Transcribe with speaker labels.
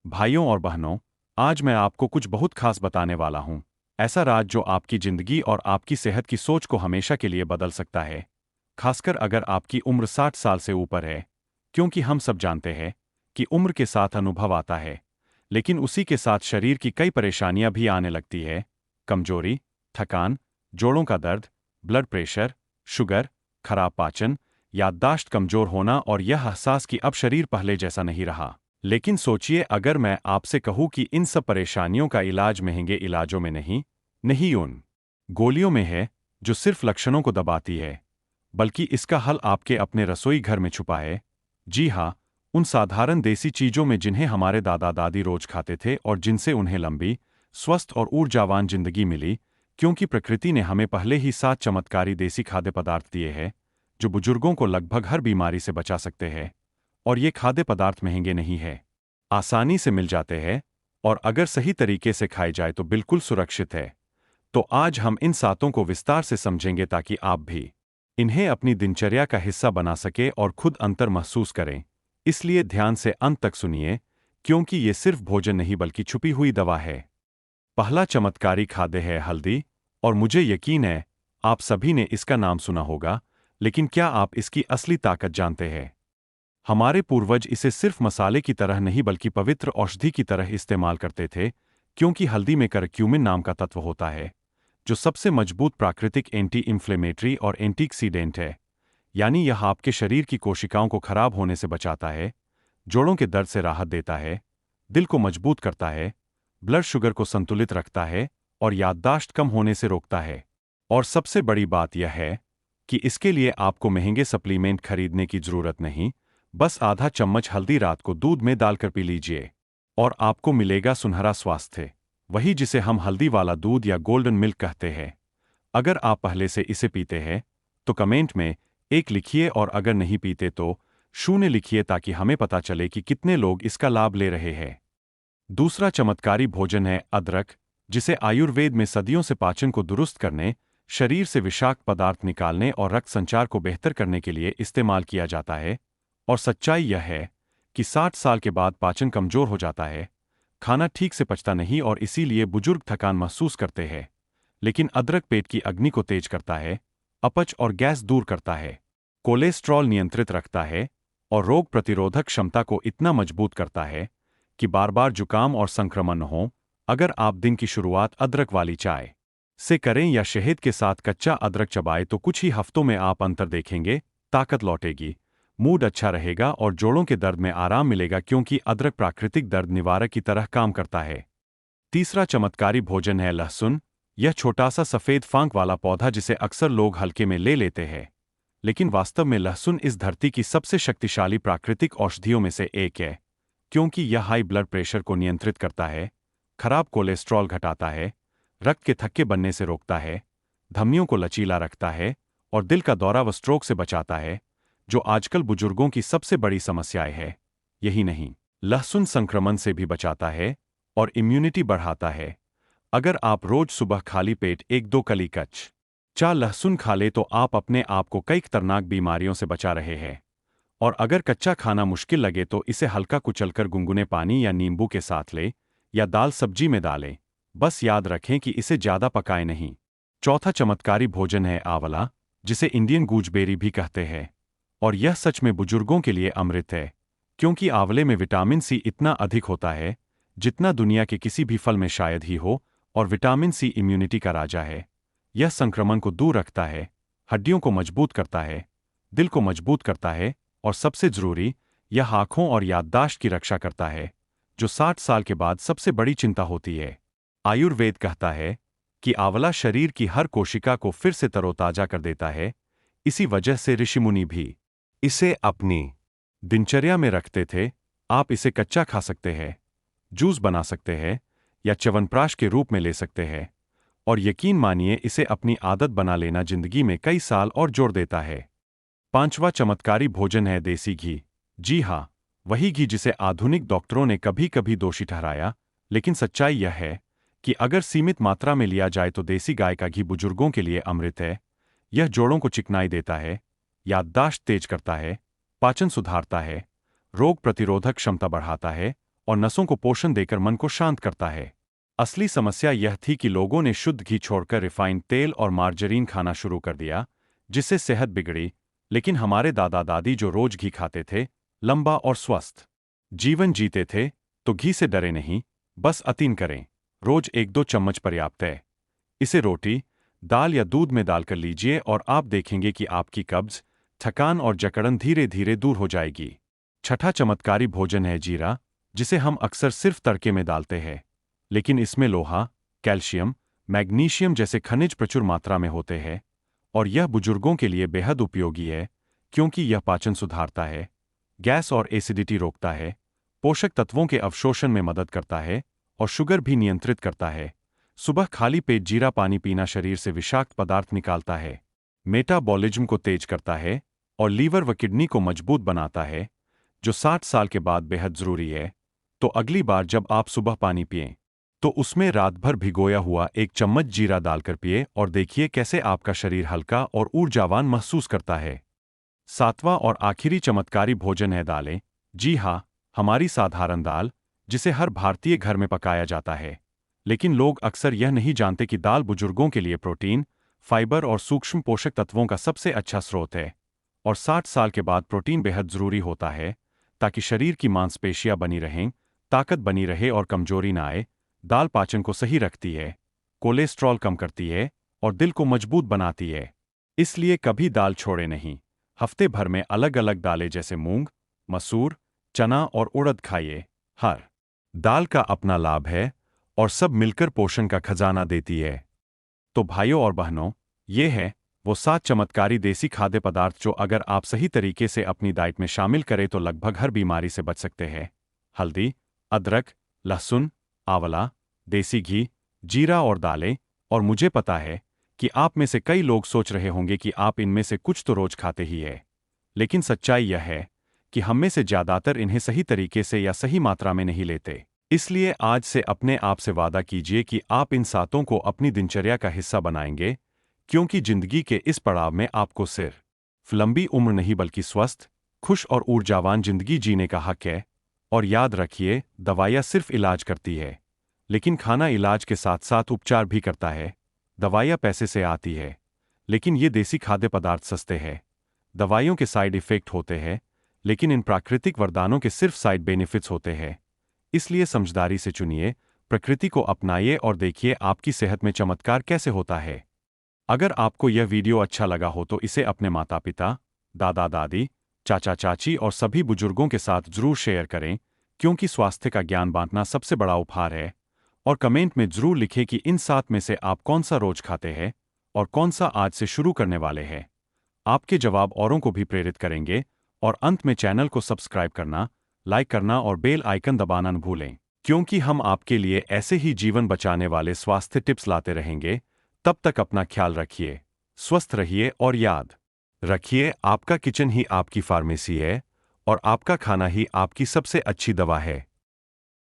Speaker 1: भाइयों और बहनों, आज मैं आपको कुछ बहुत खास बताने वाला हूं। ऐसा राज जो आपकी जिंदगी और आपकी सेहत की सोच को हमेशा के लिए बदल सकता है, खासकर अगर आपकी उम्र 60 साल से ऊपर है। क्योंकि हम सब जानते हैं कि उम्र के साथ अनुभव आता है, लेकिन उसी के साथ शरीर की कई परेशानियां भी आने लगती है। कमजोरी, थकान, जोड़ों का दर्द, ब्लड प्रेशर, शुगर, खराब पाचन, याददाश्त कमजोर होना और यह एहसास कि अब शरीर पहले जैसा नहीं रहा। लेकिन सोचिए, अगर मैं आपसे कहूं कि इन सब परेशानियों का इलाज महंगे इलाजों में नहीं, नहीं उन गोलियों में है जो सिर्फ लक्षणों को दबाती है, बल्कि इसका हल आपके अपने रसोई घर में छुपा है। जी हाँ, उन साधारण देसी चीजों में जिन्हें हमारे दादा दादी रोज खाते थे और जिनसे उन्हें लंबी, स्वस्थ और ऊर्जावान जिंदगी मिली। क्योंकि प्रकृति ने हमें पहले ही 7 चमत्कारी देसी खाद्य पदार्थ दिए हैं जो बुजुर्गों को लगभग हर बीमारी से बचा सकते हैं। और ये खाद्य पदार्थ महंगे नहीं है, आसानी से मिल जाते हैं, और अगर सही तरीके से खाए जाए तो बिल्कुल सुरक्षित है। तो आज हम इन सातों को विस्तार से समझेंगे ताकि आप भी इन्हें अपनी दिनचर्या का हिस्सा बना सके और खुद अंतर महसूस करें। इसलिए ध्यान से अंत तक सुनिए, क्योंकि ये सिर्फ भोजन नहीं बल्कि छुपी हुई दवा है। पहला चमत्कारी खाद्य है हल्दी। और मुझे यकीन है आप सभी ने इसका नाम सुना होगा, लेकिन क्या आप इसकी असली ताकत जानते हैं? हमारे पूर्वज इसे सिर्फ मसाले की तरह नहीं बल्कि पवित्र औषधि की तरह इस्तेमाल करते थे। क्योंकि हल्दी में करक्यूमिन नाम का तत्व होता है जो सबसे मजबूत प्राकृतिक एंटी इंफ्लेमेटरी और एंटीऑक्सीडेंट है। यानी यह आपके शरीर की कोशिकाओं को खराब होने से बचाता है, जोड़ों के दर्द से राहत देता है, दिल को मजबूत करता है, ब्लड शुगर को संतुलित रखता है और याददाश्त कम होने से रोकता है। और सबसे बड़ी बात यह है कि इसके लिए आपको महंगे सप्लीमेंट खरीदने की जरूरत नहीं। बस आधा चम्मच हल्दी रात को दूध में डालकर पी लीजिए और आपको मिलेगा सुनहरा स्वास्थ्य, वही जिसे हम हल्दी वाला दूध या गोल्डन मिल्क कहते हैं। अगर आप पहले से इसे पीते हैं तो कमेंट में 1 लिखिए, और अगर नहीं पीते तो 0 लिखिए, ताकि हमें पता चले कि कितने लोग इसका लाभ ले रहे हैं। दूसरा चमत्कारी भोजन है अदरक, जिसे आयुर्वेद में सदियों से पाचन को दुरुस्त करने, शरीर से विषाक्त पदार्थ निकालने और रक्त संचार को बेहतर करने के लिए इस्तेमाल किया जाता है। और सच्चाई यह है कि 60 साल के बाद पाचन कमजोर हो जाता है, खाना ठीक से पचता नहीं और इसीलिए बुजुर्ग थकान महसूस करते हैं। लेकिन अदरक पेट की अग्नि को तेज करता है, अपच और गैस दूर करता है, कोलेस्ट्रॉल नियंत्रित रखता है और रोग प्रतिरोधक क्षमता को इतना मजबूत करता है कि बार बार जुकाम और संक्रमण न हो। अगर आप दिन की शुरुआत अदरक वाली चाय से करें या शहद के साथ कच्चा अदरक चबाएं तो कुछ ही हफ्तों में आप अंतर देखेंगे। ताकत लौटेगी, मूड अच्छा रहेगा और जोड़ों के दर्द में आराम मिलेगा, क्योंकि अदरक प्राकृतिक दर्द निवारक की तरह काम करता है। तीसरा चमत्कारी भोजन है लहसुन। यह छोटा सा सफेद फांक वाला पौधा जिसे अक्सर लोग हल्के में ले लेते हैं, लेकिन वास्तव में लहसुन इस धरती की सबसे शक्तिशाली प्राकृतिक औषधियों में से एक है। क्योंकि यह हाई ब्लड प्रेशर को नियंत्रित करता है, खराब कोलेस्ट्रॉल घटाता है, रक्त के थक्के बनने से रोकता है, धमनियों को लचीला रखता है और दिल का दौरा व स्ट्रोक से बचाता है, जो आजकल बुजुर्गों की सबसे बड़ी समस्याएं है। यही नहीं, लहसुन संक्रमण से भी बचाता है और इम्यूनिटी बढ़ाता है। अगर आप रोज सुबह खाली पेट 1-2 कली कच्चा लहसुन खा ले तो आप अपने आप को कई खतरनाक बीमारियों से बचा रहे हैं। और अगर कच्चा खाना मुश्किल लगे तो इसे हल्का कुचलकर गुनगुने पानी या नींबू के साथ ले या दाल सब्जी में डालें। बस याद रखें कि इसे ज्यादा पकाएं नहीं। चौथा चमत्कारी भोजन है आंवला, जिसे इंडियन गूजबेरी भी कहते हैं। और यह सच में बुजुर्गों के लिए अमृत है। क्योंकि आंवले में विटामिन सी इतना अधिक होता है जितना दुनिया के किसी भी फल में शायद ही हो, और विटामिन सी इम्यूनिटी का राजा है। यह संक्रमण को दूर रखता है, हड्डियों को मजबूत करता है, दिल को मजबूत करता है और सबसे जरूरी, यह आंखों और याददाश्त की रक्षा करता है, जो 60 साल के बाद सबसे बड़ी चिंता होती है। आयुर्वेद कहता है कि आंवला शरीर की हर कोशिका को फिर से तरोताजा कर देता है। इसी वजह से ऋषिमुनि भी इसे अपनी दिनचर्या में रखते थे। आप इसे कच्चा खा सकते हैं, जूस बना सकते हैं या च्यवनप्राश के रूप में ले सकते हैं। और यकीन मानिए, इसे अपनी आदत बना लेना जिंदगी में कई साल और जोड़ देता है। पांचवा चमत्कारी भोजन है देसी घी। जी हाँ, वही घी जिसे आधुनिक डॉक्टरों ने कभी कभी दोषी ठहराया, लेकिन सच्चाई यह है कि अगर सीमित मात्रा में लिया जाए तो देसी गाय का घी बुजुर्गों के लिए अमृत है। यह जोड़ों को चिकनाई देता है, याददाश्त तेज करता है, पाचन सुधारता है, रोग प्रतिरोधक क्षमता बढ़ाता है और नसों को पोषण देकर मन को शांत करता है। असली समस्या यह थी कि लोगों ने शुद्ध घी छोड़कर रिफाइंड तेल और मार्जरीन खाना शुरू कर दिया, जिससे सेहत बिगड़ी। लेकिन हमारे दादा दादी जो रोज घी खाते थे, लंबा और स्वस्थ जीवन जीते थे, तो घी से डरे नहीं, बस अतीन करें। रोज 1-2 चम्मच पर्याप्त है। इसे रोटी, दाल या दूध में डालकर लीजिए और आप देखेंगे कि आपकी कब्ज, थकान और जकड़न धीरे धीरे दूर हो जाएगी। छठा चमत्कारी भोजन है जीरा, जिसे हम अक्सर सिर्फ तड़के में डालते हैं। लेकिन इसमें लोहा, कैल्शियम, मैग्नीशियम जैसे खनिज प्रचुर मात्रा में होते हैं, और यह बुजुर्गों के लिए बेहद उपयोगी है, क्योंकि यह पाचन सुधारता है, गैस और एसिडिटी रोकता है, पोषक तत्वों के अवशोषण में मदद करता है और शुगर भी नियंत्रित करता है। सुबह खाली पेट जीरा पानी पीना शरीर से विषाक्त पदार्थ निकालता है, मेटाबॉलिज्म को तेज करता है और लीवर व किडनी को मजबूत बनाता है, जो 60 साल के बाद बेहद जरूरी है। तो अगली बार जब आप सुबह पानी पिएं, तो उसमें रात भर भिगोया हुआ 1 चम्मच जीरा डालकर पिए और देखिए कैसे आपका शरीर हल्का और ऊर्जावान महसूस करता है। सातवां और आखिरी चमत्कारी भोजन है दालें। जी हाँ, हमारी साधारण दाल, जिसे हर भारतीय घर में पकाया जाता है। लेकिन लोग अक्सर यह नहीं जानते कि दाल बुजुर्गों के लिए प्रोटीन, फाइबर और सूक्ष्म पोषक तत्वों का सबसे अच्छा स्रोत है। और 60 साल के बाद प्रोटीन बेहद जरूरी होता है, ताकि शरीर की मांसपेशियां बनी रहें, ताकत बनी रहे और कमजोरी ना आए। दाल पाचन को सही रखती है, कोलेस्ट्रॉल कम करती है और दिल को मजबूत बनाती है। इसलिए कभी दाल छोड़े नहीं। हफ्ते भर में अलग अलग दालें जैसे मूंग, मसूर, चना और उड़द खाइए। हर दाल का अपना लाभ है और सब मिलकर पोषण का खजाना देती है। तो भाइयों और बहनों, ये है वो 7 चमत्कारी देसी खाद्य पदार्थ जो अगर आप सही तरीके से अपनी डाइट में शामिल करें तो लगभग हर बीमारी से बच सकते हैं। हल्दी, अदरक, लहसुन, आंवला, देसी घी, जीरा और दालें। और मुझे पता है कि आप में से कई लोग सोच रहे होंगे कि आप इनमें से कुछ तो रोज खाते ही हैं। लेकिन सच्चाई यह है कि हम में से ज्यादातर इन्हें सही तरीके से या सही मात्रा में नहीं लेते। इसलिए आज से अपने आप से वादा कीजिए कि आप इन सातों को अपनी दिनचर्या का हिस्सा बनाएंगे, क्योंकि जिंदगी के इस पड़ाव में आपको सिर्फ लंबी उम्र नहीं बल्कि स्वस्थ, खुश और ऊर्जावान जिंदगी जीने का हक है। और याद रखिए, दवाइयाँ सिर्फ इलाज करती है, लेकिन खाना इलाज के साथ साथ उपचार भी करता है। दवाइयाँ पैसे से आती है, लेकिन ये देसी खाद्य पदार्थ सस्ते हैं। दवाइयों के साइड इफेक्ट होते हैं, लेकिन इन प्राकृतिक वरदानों के सिर्फ साइड बेनिफिट्स होते हैं। इसलिए समझदारी से चुनिए, प्रकृति को अपनाइए और देखिए आपकी सेहत में चमत्कार कैसे होता है। अगर आपको यह वीडियो अच्छा लगा हो तो इसे अपने माता पिता, दादा दादी, चाचा चाची और सभी बुजुर्गों के साथ जरूर शेयर करें, क्योंकि स्वास्थ्य का ज्ञान बांटना सबसे बड़ा उपहार है। और कमेंट में जरूर लिखें कि इन 7 में से आप कौन सा रोज खाते हैं और कौन सा आज से शुरू करने वाले हैं। आपके जवाब औरों को भी प्रेरित करेंगे। और अंत में चैनल को सब्सक्राइब करना, लाइक करना और बेल आइकन दबाना न भूलें, क्योंकि हम आपके लिए ऐसे ही जीवन बचाने वाले स्वास्थ्य टिप्स लाते रहेंगे। तब तक अपना ख्याल रखिए, स्वस्थ रहिए और याद रखिए, आपका किचन ही आपकी फार्मेसी है और आपका खाना ही आपकी सबसे अच्छी दवा है।